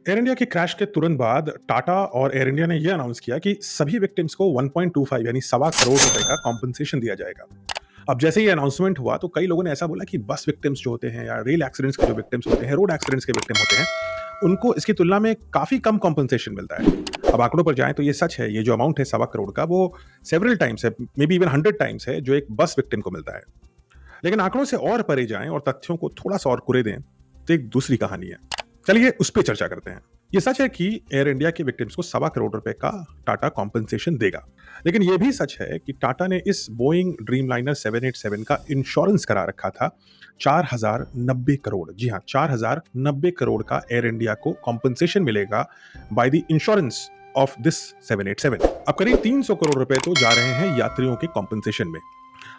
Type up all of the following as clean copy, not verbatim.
Air India के crash के तुरंत बाद टाटा और एयर इंडिया ने यह अनाउंस किया कि सभी विक्टिम्स को 1.25 यानी सवा करोड़ रुपए का कॉम्पनसेशन दिया जाएगा। अब जैसे ये अनाउंसमेंट हुआ तो कई लोगों ने ऐसा बोला कि बस विक्टिम्स जो होते हैं या रेल एक्सीडेंट्स के जो विक्टिम्स होते हैं, रोड एक्सीडेंट्स के विक्टिम होते हैं, उनको इसकी तुलना में काफ़ी कम कॉम्पनसेशन मिलता है। अब आंकड़ों पर जाएँ तो ये सच है, ये जो अमाउंट है सवा करोड़ का वो सेवरल टाइम्स है, मे बी इवन 100 टाइम्स है जो एक बस विक्टिम को मिलता है। लेकिन आंकड़ों से और परे जाएँ और तथ्यों को थोड़ा-सा और कुरे दें, तो एक दूसरी कहानी है। चलिए उस पे चर्चा करते हैं। ये सच है कि एयर इंडिया के विक्टिम्स को सवा करोड़ रुपए का टाटा कॉम्पनसेशन देगा। लेकिन ये भी सच है कि टाटा ने इस बोइंग ड्रीमलाइनर 787 का इंश्योरेंस करा रखा था 4090 करोड़। जी हाँ, 4090 करोड़ का एयर इंडिया को कॉम्पनसेशन मिलेगा by the insurance of this 787। अब करीब 300 करोड़ रुपए तो जा रहे हैं यात्रियों के कॉम्पनसेशन में।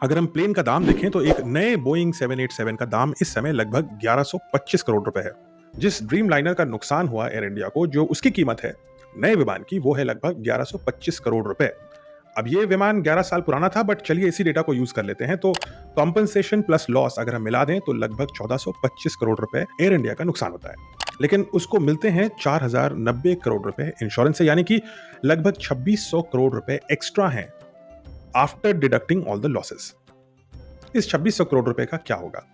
अगर हम प्लेन का दाम देखें तो एक नए बोइंग 787 का दाम इस समय लगभग 1125 करोड़ रुपए है। जिस ड्रीमलाइनर का नुकसान हुआ एयर इंडिया को, जो उसकी कीमत है नए विमान की, वो है लगभग 1125 करोड़ रुपए। अब ये विमान 11 साल पुराना था, बट चलिए इसी डेटा को यूज कर लेते हैं। तो कॉम्पनसेशन प्लस लॉस अगर हम मिला दें तो लगभग 1425 करोड़ रुपए एयर इंडिया का नुकसान होता है। लेकिन उसको मिलते हैं 4090 करोड़ रुपए इंश्योरेंस से, यानी कि लगभग 2600 करोड़ रुपए एक्स्ट्रा हैं after deducting all the losses. इस 2600 करोड़ रुपए का क्या होगा?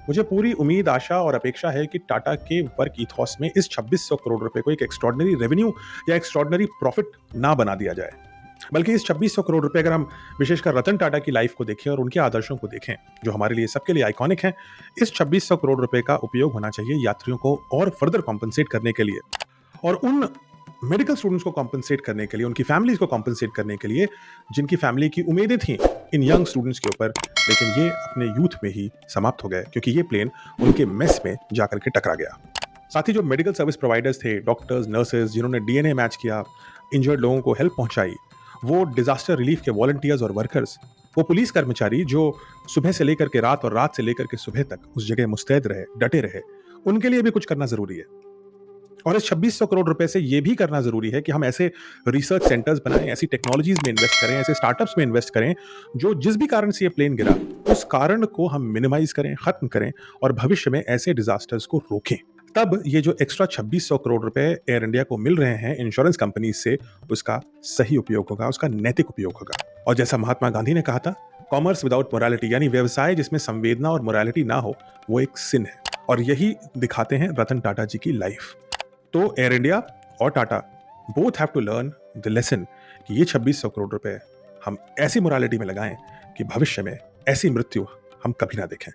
मुझे पूरी उम्मीद, आशा और अपेक्षा है कि टाटा के वर्क ईथॉस में इस 2600 करोड़ रुपए को एक एक्स्ट्रॉर्डिनरी रेवेन्यू या एक्स्ट्रॉर्डिनरी प्रॉफिट ना बना दिया जाए, बल्कि इस 2600 करोड़ रुपए, अगर हम विशेषकर रतन टाटा की लाइफ को देखें और उनके आदर्शों को देखें जो हमारे लिए सबके लिए आइकॉनिक हैं, इस 2600 करोड़ रुपए का उपयोग होना चाहिए यात्रियों को और फर्दर कॉम्पनसेट करने के लिए, और उन मेडिकल स्टूडेंट्स को कॉम्पनसेट करने के लिए, उनकी फैमिलीज को कॉम्पनसेट करने के लिए जिनकी फैमिली की उम्मीदें थी इन यंग स्टूडेंट्स के ऊपर, लेकिन ये अपने यूथ में ही समाप्त हो गए क्योंकि ये प्लेन उनके मेस में जाकर के टकरा गया। साथ ही जो मेडिकल सर्विस प्रोवाइडर्स थे, डॉक्टर्स, नर्सेज, जिन्होंने डीएनए मैच किया, इंजर्ड लोगों को हेल्प पहुंचाई, वो डिजास्टर रिलीफ के वॉलंटियर्स और वर्कर्स, वो पुलिस कर्मचारी जो सुबह से लेकर के रात और रात से लेकर के सुबह तक उस जगह मुस्तैद रहे, डटे रहे, उनके लिए भी कुछ करना जरूरी है। और इस 2600 करोड़ रुपए से ये भी करना जरूरी है कि हम ऐसे रिसर्च सेंटर्स बनाएं, ऐसी टेक्नोलॉजीज में इन्वेस्ट करें, ऐसे स्टार्टअप्स में इन्वेस्ट करें जो जिस भी कारण से ये प्लेन गिरा उस कारण को हम मिनिमाइज करें, खत्म करें और भविष्य में ऐसे डिजास्टर्स को रोकें। तब ये जो एक्स्ट्रा 2600 करोड़ रुपए एयर इंडिया को मिल रहे हैं इंश्योरेंस कंपनी से, उसका सही उपयोग होगा, उसका नैतिक उपयोग होगा। और जैसा महात्मा गांधी ने कहा था, कॉमर्स विदाउट मोरालिटी, यानी व्यवसाय जिसमें संवेदना और मोरालिटी ना हो, वो एक सिन है। और यही दिखाते हैं रतन टाटा जी की लाइफ। तो एयर इंडिया और Tata both have to learn the lesson कि ये 2600 करोड़ रुपए हम ऐसी मोरालिटी में लगाएं कि भविष्य में ऐसी मृत्यु हम कभी ना देखें।